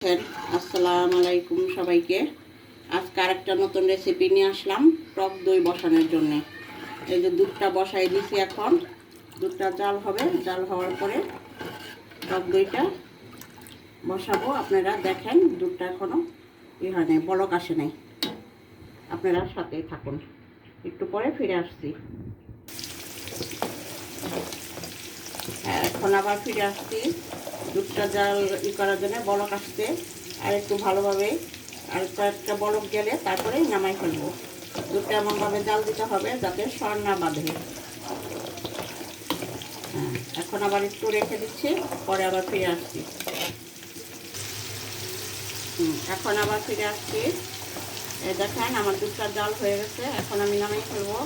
আসসালামু আলাইকুম সবাইকে। আজকে আরেকটা নতুন রেসিপি নিয়ে আসলাম টক দই বসানোর জন্য। এই যে দুধটা বসাই দিছি, এখন দুধটা জাল হবে, জাল হওয়ার পরে টক দইটা বসাবো। আপনারা দেখেন দুধটা এখনো হয় নাই, বলক আসে নাই। আপনারা সাথেই থাকুন, একটু পরে ফিরে আসছি। এখন আবার ফিরে আসছি দুধটা জাল করার জন্য, বলক আসতে আর একটু ভালোভাবে আর কয়েকটা বলক গেলে তারপরে নামাই ফেলবো। দুধটা এমনভাবে জাল দিতে হবে যাতে সর না বাঁধে। এখন আবার একটু রেখে দিচ্ছি, পরে আবার ফিরে আসছি। এখন আবার ফিরে আসছি। এই দেখেন আমার দুধটা জাল হয়ে গেছে, এখন আমি নামাই ফেলবো।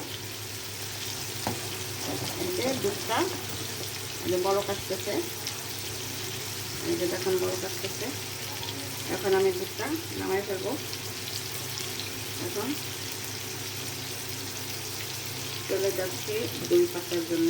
এই যে দুধটা বলক আসতেছে, এই যে দেখেন বলক আসতেছে। এখন আমি দুধটা নামাই ফেলবো। এখন চলে যাচ্ছি দই পাতার জন্য।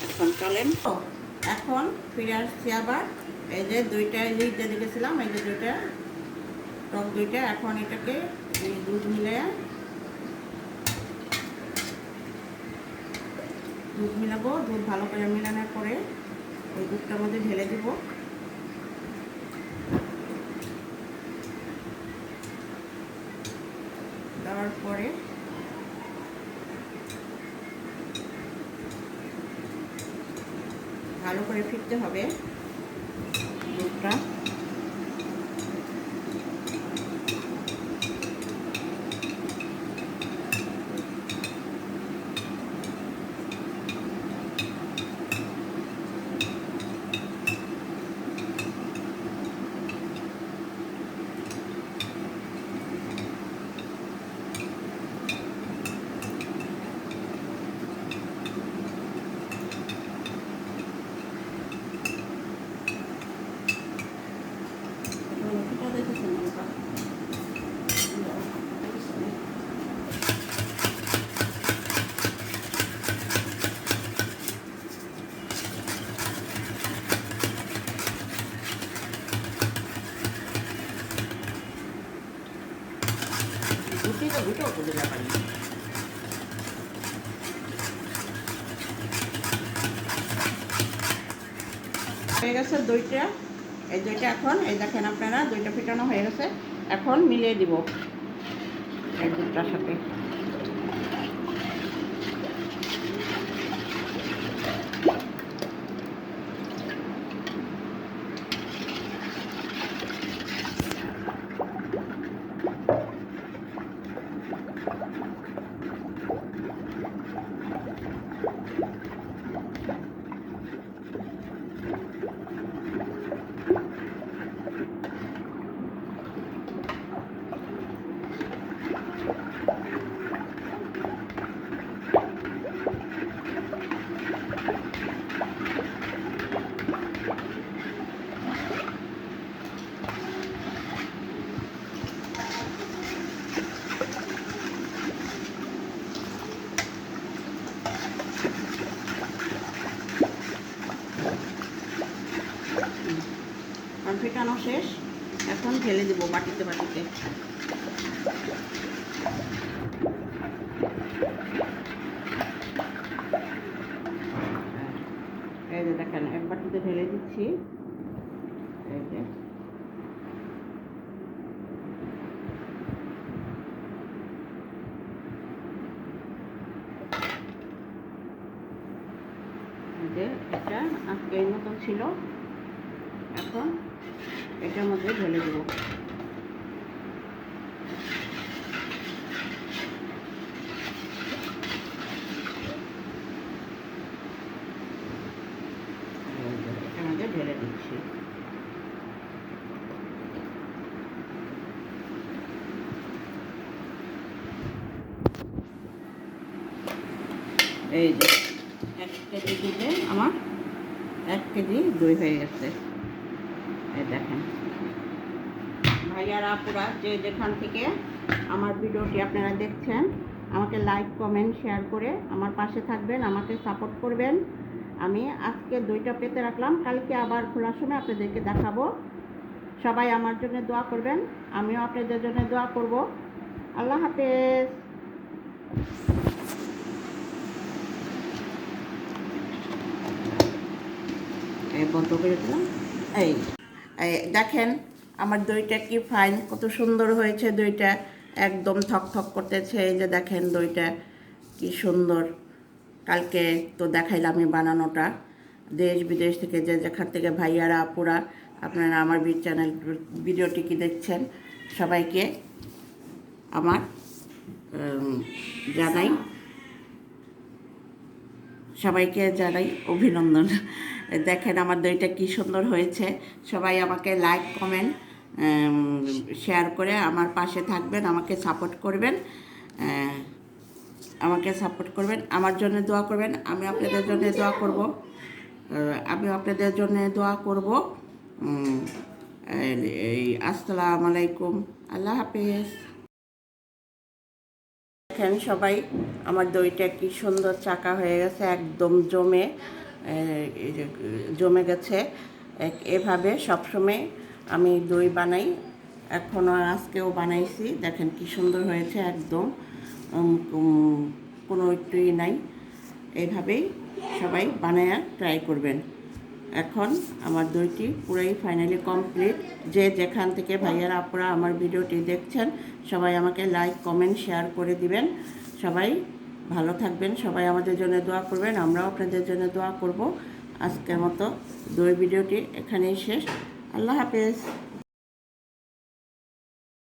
এখন চলেন, এখন ফিরে আসছি আবার। এই যে দুইটা লিড দিয়ে গেছিলাম, এই যে দুইটা টক দইটা, এখন এটাকে দুধ মিলাবো। দুধ ভালো করে মিলানোর পরে ওই দুধটার মধ্যে ঢেলে দিব। দেওয়ার পরে ভালো করে ফিরতে হবে দুধটা। হয়ে গেছে দইটা। এই দইটা এখন এই দেখেন আপনারা, দইটা ফেটানো হয়ে গেছে। এখন মিলিয়ে দিব এই দুধটার সাথে। ফেটানো শেষ, এখন ঢেলে দেবো বাটিতে। এই যে দেখেন এক বাটিতে ঢেলে দিচ্ছি। এই যে এটা আজকে এই মতন ছিল, এখন এটার মধ্যে ঢেলে দেবো। এটার মধ্যে ঢেলে দিচ্ছি। এই যে কেজি দিলে আমার 1 কেজি দই হয়ে গেছে। এই দেখেন ভাইয়ারা আপুরা যে যেখান থেকে আমার ভিডিওটি আপনারা দেখছেন, আমাকে লাইক কমেন্ট শেয়ার করে আমার পাশে থাকবেন, আমাকে সাপোর্ট করবেন। আমি আজকে দইটা পেতে রাখলাম, কালকে আবার খোলার সময় আপনাদেরকে দেখাবো। সবাই আমার জন্য দোয়া করবেন, আমিও আপনাদের জন্য দোয়া করব। আল্লাহ হাফেজ। এই বন্ধ করে দিলাম। এই দেখেন আমার দইটা কি ফাইন, কত সুন্দর হয়েছে দইটা, একদম থক থক করতেছে। এই যে দেখেন দইটা কি সুন্দর। কালকে তো দেখাইলাম আমি বানানোটা। দেশ বিদেশ থেকে যে যেখান থেকে ভাইয়ারা আপুরা আপনারা আমার চ্যানেল ভিডিওটি কি দেখছেন, সবাইকে আমার জানাই অভিনন্দন। দেখেন আমার দইটা কি সুন্দর হয়েছে। সবাই আমাকে লাইক কমেন্ট শেয়ার করে আমার পাশে থাকবেন, আমাকে সাপোর্ট করবেন, আমার জন্য দোয়া করবেন। আমি আপনাদের জন্য দোয়া করব। আসসালামু আলাইকুম, আল্লাহ হাফেজ। দেখেন সবাই আমার দইটা কি সুন্দর চাকা হয়ে গেছে, একদম জমে গেছে। এভাবে সবসময় আমি দই বানাই, এখনও আজকেও বানাইছি। দেখেন কি সুন্দর হয়েছে, একদম কোনো একটুই নাই। এইভাবেই সবাই বানায়া ট্রাই করবেন। এখন আমার দইটি পুরাই ফাইনালি কমপ্লিট। যে যেখান থেকে ভাইয়ারা আপুরা আমার ভিডিওটি দেখছেন, সবাই আমাকে লাইক কমেন্ট শেয়ার করে দিবেন। সবাই ভালো থাকবেন, সবাই আমাদের জন্য দোয়া করবেন, আমরাও আপনাদের জন্য দোয়া করব। আজকের মতো দই ভিডিওটি এখানেই শেষ। আল্লাহ হাফেজ।